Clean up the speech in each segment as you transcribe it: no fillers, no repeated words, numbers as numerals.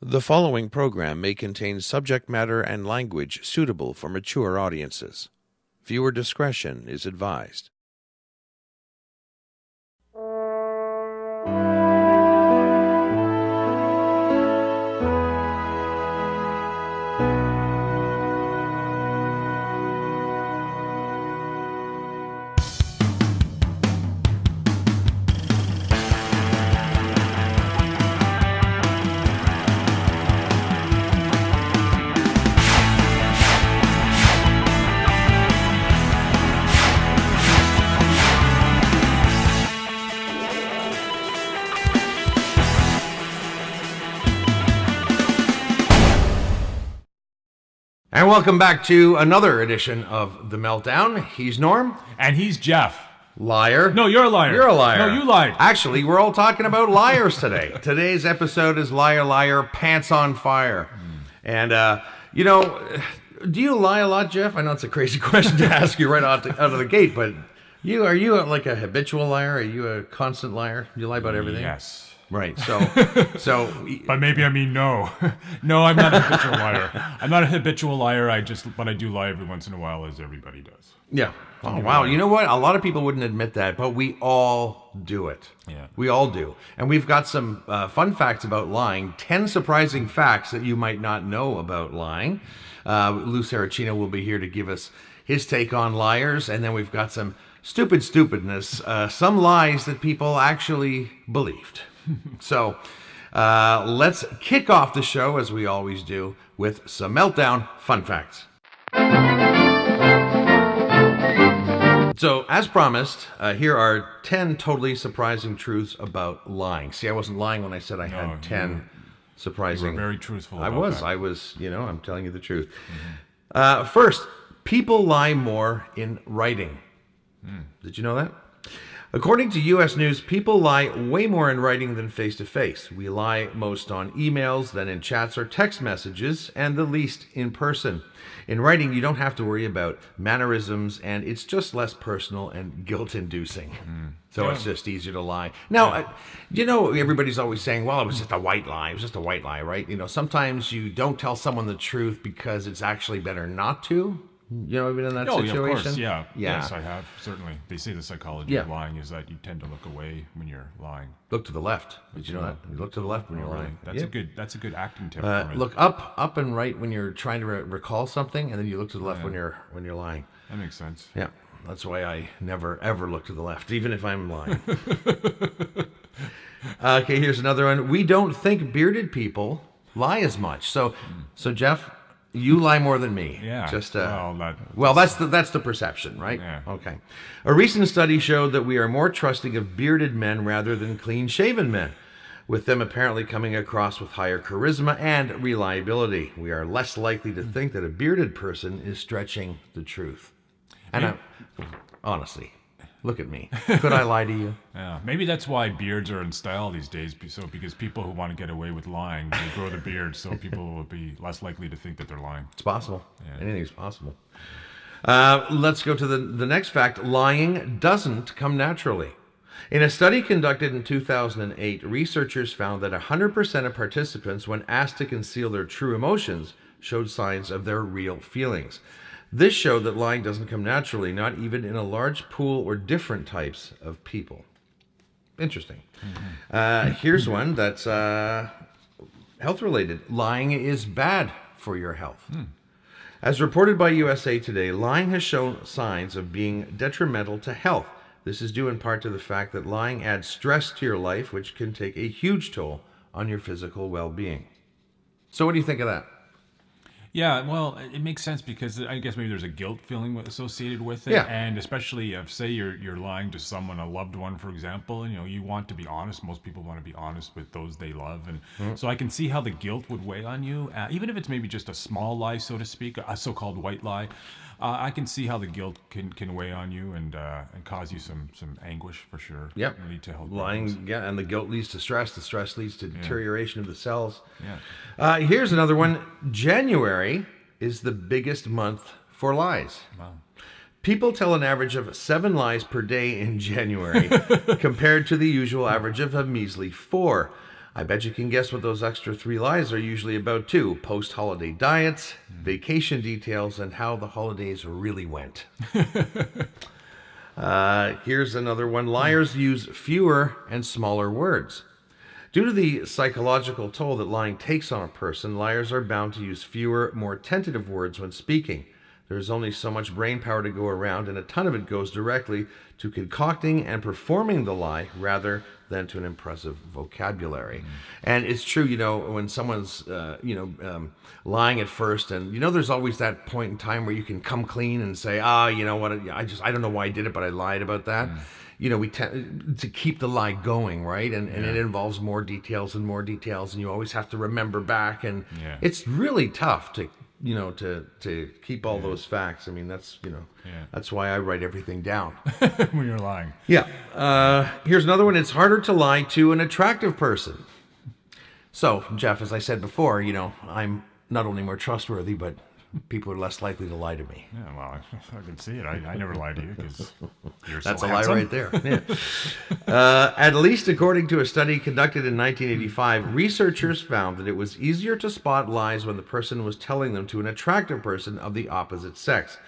The following program may contain subject matter and language suitable for mature audiences. Viewer discretion is advised. And welcome back to another edition of The Meltdown. He's Norm. And he's Jeff. Liar. No, you're a liar. You're a liar. No, you lied. Actually, we're all talking about liars today. Today's episode is Liar, Liar, Pants on Fire. And, do you lie a lot, Jeff? I know it's a crazy question to ask you right out of the gate, but are you like a habitual liar? Are you a constant liar? Do you lie about everything? Yes. Right, so... But maybe I mean no. No, I'm not a habitual liar. I'm not a habitual liar, but I do lie every once in a while, as everybody does. Yeah. Oh, wow. You know what? A lot of people wouldn't admit that, but we all do it. Yeah. We all do. And we've got some fun facts about lying, 10 surprising facts that you might not know about lying. Lou Saracino will be here to give us his take on liars, and then we've got some stupidness, some lies that people actually believed. So let's kick off the show, as we always do, with some Meltdown fun facts. So, as promised, here are 10 totally surprising truths about lying. See, I wasn't lying when I said I had 10 surprising... You were very truthful I about was. that. I was, I'm telling you the truth. First, people lie more in writing. Did you know that? According to U.S. News, people lie way more in writing than face-to-face. We lie most on emails, then in chats or text messages, and the least in person. In writing, you don't have to worry about mannerisms, and it's just less personal and guilt-inducing. So it's just easier to lie. Now, everybody's always saying, well, it was just a white lie. It was just a white lie, right? Sometimes you don't tell someone the truth because it's actually better not to. You know, been in that situation? Yeah, of course, yeah. Yeah. Yes, I have, certainly. They say the psychology of lying is that you tend to look away when you're lying. Look to the left. Did you know that? You look to the left when you're lying. That's a good acting tip for me. Look up and right when you're trying to recall something, and then you look to the left when you're lying. That makes sense. Yeah, that's why I never ever look to the left, even if I'm lying. Okay, here's another one. We don't think bearded people lie as much. So Jeff, you lie more than me. Yeah. That's the perception, right? Yeah. Okay. A recent study showed that we are more trusting of bearded men rather than clean-shaven men, with them apparently coming across with higher charisma and reliability. We are less likely to think that a bearded person is stretching the truth. And honestly, look at me. Could I lie to you? Yeah, maybe that's why beards are in style these days. Because people who want to get away with lying, they grow the beard, so people will be less likely to think that they're lying. It's possible. Yeah. Anything's possible. Let's go to the next fact. Lying doesn't come naturally. In a study conducted in 2008, researchers found that 100% of participants, when asked to conceal their true emotions, showed signs of their real feelings. This showed that lying doesn't come naturally, not even in a large pool or different types of people. Interesting. Here's one that's health-related. Lying is bad for your health. As reported by USA Today, lying has shown signs of being detrimental to health. This is due in part to the fact that lying adds stress to your life, which can take a huge toll on your physical well-being. So what do you think of that? Yeah, well, it makes sense because I guess maybe there's a guilt feeling associated with it. Yeah. And especially if, say, you're lying to someone, a loved one, for example, and you want to be honest. Most people want to be honest with those they love. And so I can see how the guilt would weigh on you, even if it's maybe just a small lie, so to speak, a so-called white lie. I can see how the guilt can weigh on you and cause you some anguish for sure. Yep. Lead to health Lying, problems. yeah, and the guilt leads to stress. The stress leads to deterioration of the cells. Yeah. Here's another one. January is the biggest month for lies. Wow. People tell an average of 7 lies per day in January, compared to the usual average of a measly 4. I bet you can guess what those extra 3 lies are usually about too. Post-holiday diets, vacation details, and how the holidays really went. Here's another one. Liars use fewer and smaller words. Due to the psychological toll that lying takes on a person, liars are bound to use fewer, more tentative words when speaking. There's only so much brain power to go around, and a ton of it goes directly to concocting and performing the lie rather than to an impressive vocabulary. And it's true, when someone's, lying at first, and there's always that point in time where you can come clean and say, you know what, I don't know why I did it, but I lied about that. We tend to keep the lie going, right? And it involves more details, and you always have to remember back, and it's really tough to keep all those facts. I mean, that's why I write everything down. When you're lying. Yeah. Here's another one. It's harder to lie to an attractive person. So, Jeff, as I said before, I'm not only more trustworthy, but people are less likely to lie to me. Yeah, well, I can see it. I never lie to you because you're That's so a lie handsome. right there. Yeah. At least according to a study conducted in 1985, researchers found that it was easier to spot lies when the person was telling them to an attractive person of the opposite sex.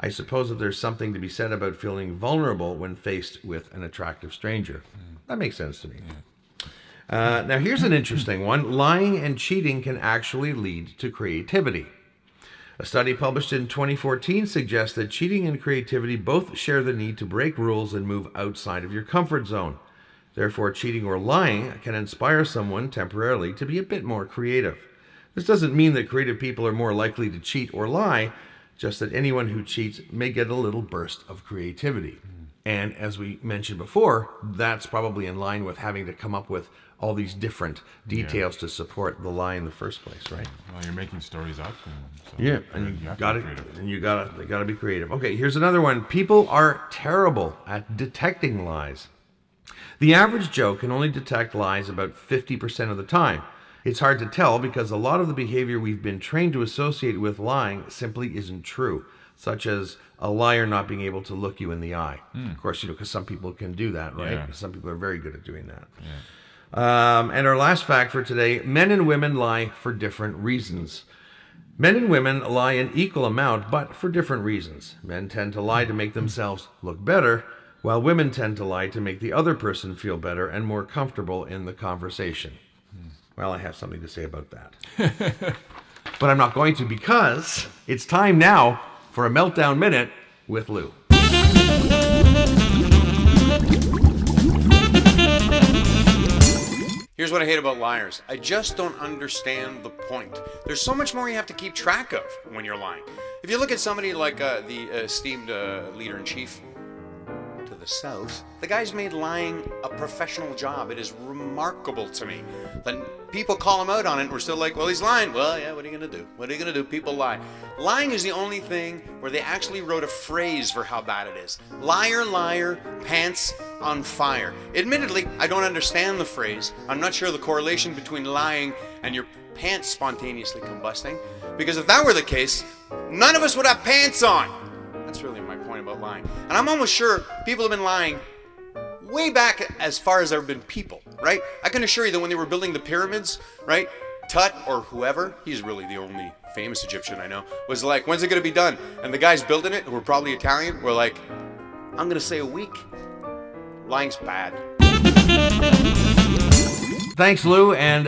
I suppose that there's something to be said about feeling vulnerable when faced with an attractive stranger. That makes sense to me. Now, here's an interesting one. Lying and cheating can actually lead to creativity. A study published in 2014 suggests that cheating and creativity both share the need to break rules and move outside of your comfort zone. Therefore, cheating or lying can inspire someone temporarily to be a bit more creative. This doesn't mean that creative people are more likely to cheat or lie, just that anyone who cheats may get a little burst of creativity. And as we mentioned before, that's probably in line with having to come up with all these different details to support the lie in the first place, right? Well, you're making stories up. And you gotta be creative. Okay, here's another one. People are terrible at detecting lies. The average Joe can only detect lies about 50% of the time. It's hard to tell because a lot of the behavior we've been trained to associate with lying simply isn't true, such as a liar not being able to look you in the eye. Of course, because some people can do that, right? Yeah. Some people are very good at doing that. And our last fact for today, men and women lie for different reasons. Men and women lie in equal amount, but for different reasons. Men tend to lie to make themselves look better, while women tend to lie to make the other person feel better and more comfortable in the conversation. Well, I have something to say about that. But I'm not going to, because it's time now for a Meltdown Minute with Lou. Here's what I hate about liars. I just don't understand the point. There's so much more you have to keep track of when you're lying. If you look at somebody like the esteemed leader-in-chief to the south, the guy's made lying a professional job. It is remarkable to me. Then people call him out on it and we're still like, well, he's lying. Well, yeah, what are you going to do? What are you going to do? People lie. Lying is the only thing where they actually wrote a phrase for how bad it is. Liar, liar, pants on fire. Admittedly, I don't understand the phrase. I'm not sure the correlation between lying and your pants spontaneously combusting. Because if that were the case, none of us would have pants on. That's really my point about lying. And I'm almost sure people have been lying way back as far as there have been people, right? I can assure you that when they were building the pyramids, right? Tut, or whoever, he's really the only famous Egyptian I know, was like, when's it going to be done? And the guys building it, who were probably Italian, were like, I'm going to say a week. Lying's bad. Thanks, Lou, and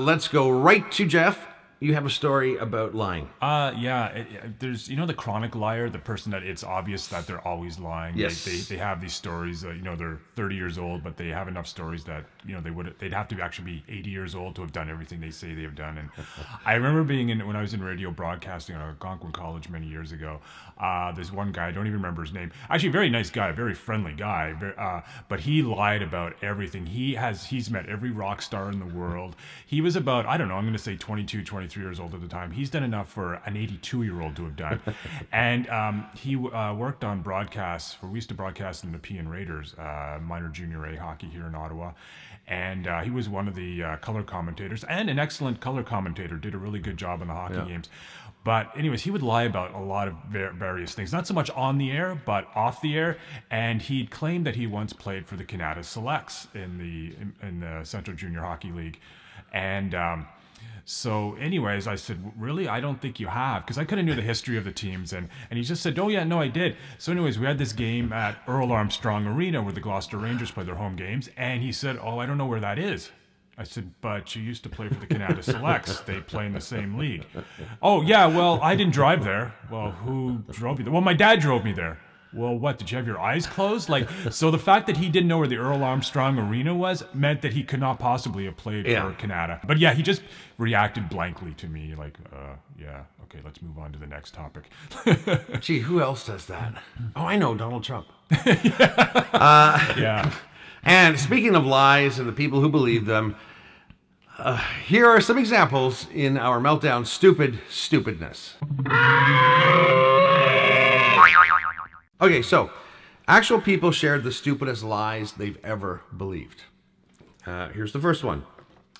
let's go right to Jeff. You have a story about lying. There's, the chronic liar, the person that it's obvious that they're always lying. Yes. They have these stories, they're 30 years old, but they have enough stories that, they'd have to actually be 80 years old to have done everything they say they have done. And I remember when I was in radio broadcasting at Algonquin College many years ago, there's one guy, I don't even remember his name, actually a very nice guy, very friendly guy, but he lied about everything. He's met every rock star in the world. He was about, I don't know, I'm going to say 22, 23 years old at the time. He's done enough for an 82-year-old to have done. And he worked on broadcasts. We used to broadcast in the Nepean Raiders, minor junior A hockey here in Ottawa. And he was one of the color commentators and an excellent color commentator, did a really good job in the hockey games. But anyways, he would lie about a lot of various things, not so much on the air, but off the air. And he'd claimed that he once played for the Canada Selects in the Central Junior Hockey League. And so anyways, I said, really? I don't think you have. Because I kind of knew the history of the teams. And he just said, oh, yeah, no, I did. So anyways, we had this game at Earl Armstrong Arena where the Gloucester Rangers play their home games. And he said, oh, I don't know where that is. I said, but you used to play for the Canada Selects. They play in the same league. Oh, yeah, well, I didn't drive there. Well, who drove you there? Well, my dad drove me there. Well, what, did you have your eyes closed? Like, so the fact that he didn't know where the Earl Armstrong Arena was meant that he could not possibly have played for Canada. But yeah, he just reacted blankly to me, like, yeah, okay, let's move on to the next topic. Gee, who else does that? Oh, I know, Donald Trump. Yeah. And speaking of lies and the people who believe them, here are some examples in our Meltdown Stupidness. Okay, so actual people shared the stupidest lies they've ever believed. Here's the first one.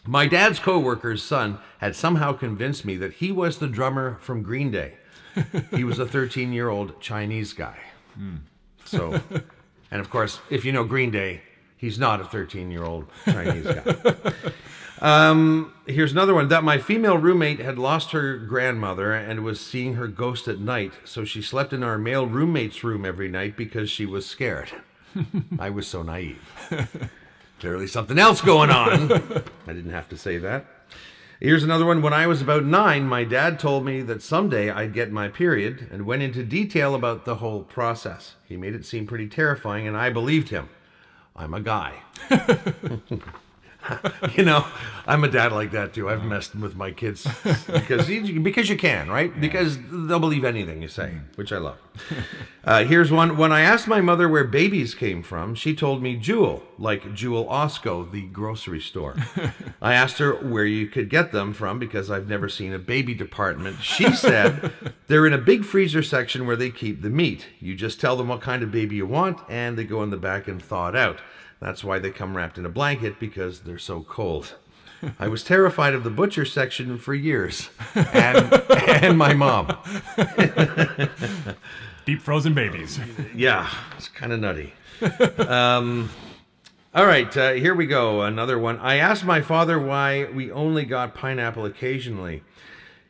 My dad's co-worker's son had somehow convinced me that he was the drummer from Green Day. He was a 13-year-old Chinese guy. So, and of course, if you know Green Day, he's not a 13-year-old Chinese guy. Here's another one. That my female roommate had lost her grandmother and was seeing her ghost at night, so she slept in our male roommate's room every night because she was scared. I was so naive. Clearly something else going on. I didn't have to say that. Here's another one. When I was about 9, my dad told me that someday I'd get my period and went into detail about the whole process. He made it seem pretty terrifying, and I believed him. I'm a guy. You know, I'm a dad like that too. I've messed with my kids because you can, right? Yeah. Because they'll believe anything you say, which I love. Here's one. When I asked my mother where babies came from, she told me Jewel, like Jewel Osco, the grocery store. I asked her where you could get them from because I've never seen a baby department. She said they're in a big freezer section where they keep the meat. You just tell them what kind of baby you want and they go in the back and thaw it out. That's why they come wrapped in a blanket, because they're so cold. I was terrified of the butcher section for years. And my mom. Deep frozen babies. Yeah, it's kind of nutty. All right, here we go. Another one. I asked my father why we only got pineapple occasionally.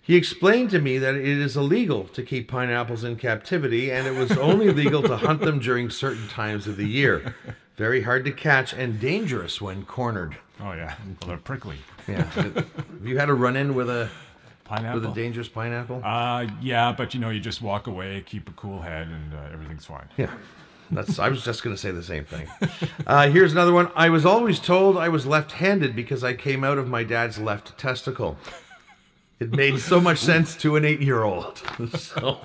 He explained to me that it is illegal to keep pineapples in captivity, and it was only legal to hunt them during certain times of the year. Very hard to catch and dangerous when cornered. Oh, yeah. Well, they're prickly. Yeah. Have you had a run-in with a pineapple? With a dangerous pineapple? Yeah, but you just walk away, keep a cool head, and everything's fine. Yeah. I was just going to say the same thing. Here's another one. I was always told I was left-handed because I came out of my dad's left testicle. It made so much sense to an 8-year-old. So.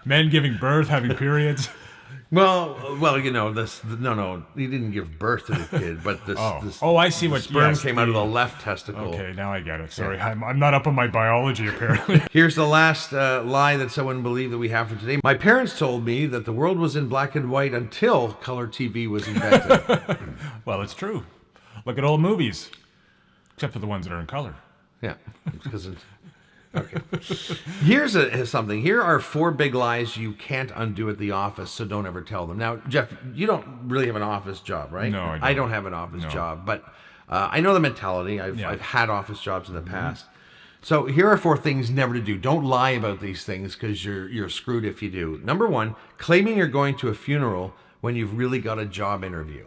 Men giving birth, having periods. Well, no, he didn't give birth to the kid, but this I see what sperm came out of the left testicle. Okay, now I get it. Sorry, yeah. I'm not up on my biology apparently. Here's the last lie that someone believed that we have for today. My parents told me that the world was in black and white until color TV was invented. Well, it's true. Look at old movies, except for the ones that are in color. Yeah, because okay. Here's something. Here are 4 big lies you can't undo at the office, so don't ever tell them. Now, Jeff, you don't really have an office job, right? No, I don't have an office job, but I know the mentality. I've had office jobs in the past. So here are 4 things never to do. Don't lie about these things because you're screwed if you do. Number 1, claiming you're going to a funeral when you've really got a job interview.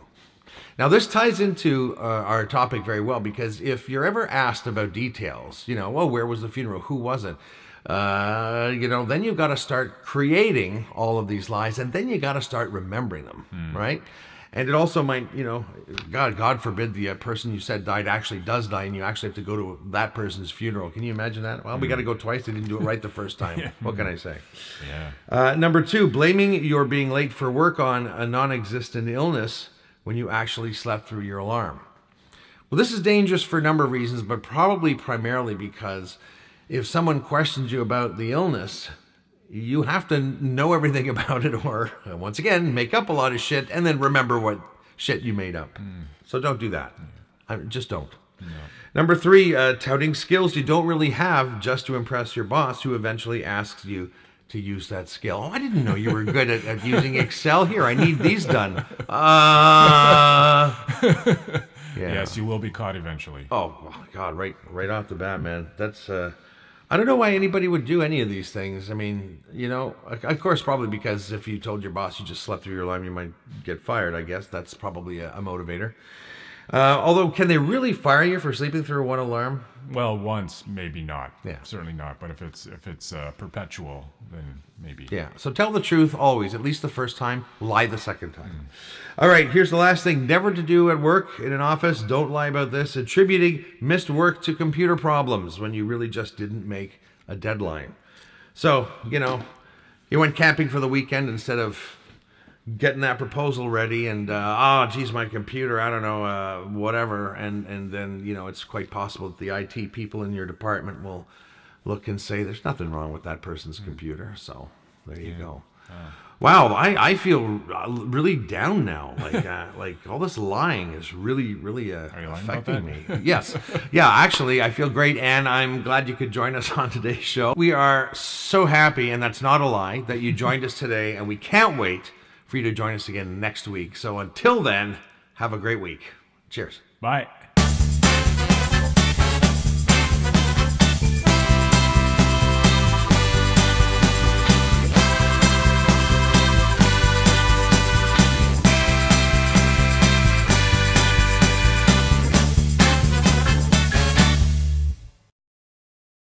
Now, this ties into our topic very well, because if you're ever asked about details, where was the funeral? Who was it? Then you've got to start creating all of these lies, and then you got to start remembering them, right? And it also might, God forbid the person you said died actually does die, and you actually have to go to that person's funeral. Can you imagine that? Well, we got to go twice. They didn't do it right the first time. What can I say? Yeah. Number 2, blaming your being late for work on a non-existent illness when you actually slept through your alarm. Well, this is dangerous for a number of reasons, but probably primarily because if someone questions you about the illness, you have to know everything about it, or once again, make up a lot of shit and then remember what shit you made up. So don't do that. Just don't. No. Number 3, touting skills you don't really have just to impress your boss, who eventually asks you to use that skill. Oh, I didn't know you were good at using Excel. Here, I need these done. Yes, you will be caught eventually. Oh God, right off the bat, man. That's I don't know why anybody would do any of these things. I mean, of course, probably because if you told your boss you just slept through your alarm, you might get fired. I guess that's probably a motivator. Although, can they really fire you for sleeping through one alarm? Well, once, maybe not. Yeah. Certainly not. But if it's perpetual, then maybe. Yeah. So tell the truth always. At least the first time. Lie the second time. All right. Here's the last thing. Never to do at work in an office. Don't lie about this. Attributing missed work to computer problems when you really just didn't make a deadline. So, you went camping for the weekend instead of getting that proposal ready, and geez, my computer, I don't know, whatever, and then it's quite possible that the IT people in your department will look and say there's nothing wrong with that person's computer. So there you go. Wow, I feel really down now. Like all this lying is really affecting me. Yes, yeah. Actually, I feel great, and I'm glad you could join us on today's show. We are so happy, and that's not a lie, that you joined us today, and we can't wait for you to join us again next week. So until then, have a great week. Cheers. Bye.